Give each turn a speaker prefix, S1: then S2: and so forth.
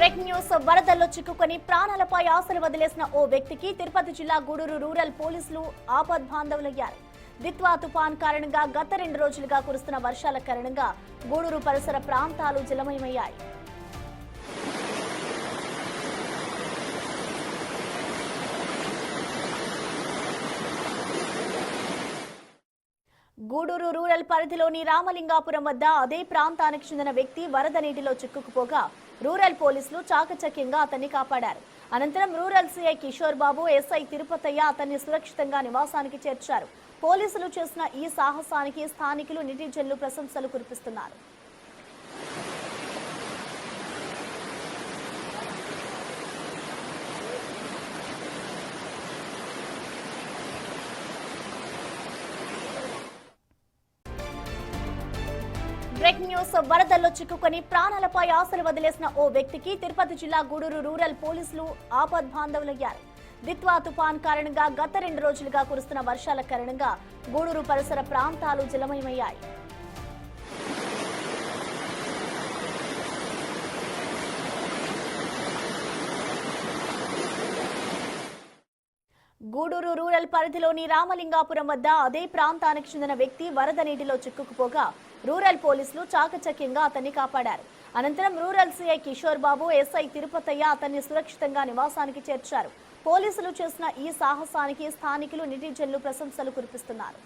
S1: Breaking news వరదల్లో చిక్కుకొని ప్రాణాలపై ఆశలు వదిలేసిన ఓ వ్యక్తికి తిరుపతి జిల్లా గూడూరు రూరల్ పోలీసులు ఆపద్బాంధవులయ్యారు. దిత్వా తుఫాన్ కారణంగా గత 2 రోజులుగా కురుస్తున్న వర్షాల కారణంగా గూడూరు పరిసర ప్రాంతాలు జలమయమయ్యాయి. గూడూరు రూరల్ పరిధిలోని రామలింగాపురం వద్ద అదే ప్రాంతానికి చెందిన వ్యక్తి వరద నీటిలో చిక్కుకుపోగా రూరల్ పోలీసులు చాకచక్యంగా అతన్ని కాపాడారు. అనంతరం rural CI Kishore Babu, SI Tirupathaiah అతన్ని సురక్షితంగా నివాసానికి చేర్చారు. పోలీసులు చేసిన ఈ సాహసానికి స్థానికులు, నెటిజన్లు ప్రశంసలు కురిపిస్తున్నారు. బ్రేకింగ్ న్యూస్ వరదల్లో చిక్కుకొని ప్రాణాలపై ఆశలు వదిలేసిన ఓ వ్యక్తికి తిరుపతి జిల్లా గూడూరు రూరల్ పోలీసులు ఆపద్బాంధవులయ్యారు. దిత్వా తుఫాన్ కారణంగా గత 2 రోజులుగా కురుస్తున్న వర్షాల కారణంగా గూడూరు పరిసర ప్రాంతాలు జలమయమయ్యాయి. గూడూరు రూరల్ పరిధిలోని రామలింగాపురం వద్ద అదే ప్రాంతానికి చెందిన వ్యక్తి వరద నీటిలో చిక్కుకుపోగా రూరల్ పోలీసులు చాకచక్యంగా అతన్ని కాపాడారు. అనంతరం rural CI Kishore Babu, SI Tirupathaiah అతన్ని సురక్షితంగా నివాసానికి చేర్చారు. పోలీసులు చేసిన ఈ సాహసానికి స్థానికులు, నెటిజన్లు ప్రశంసలు కురిపిస్తున్నారు.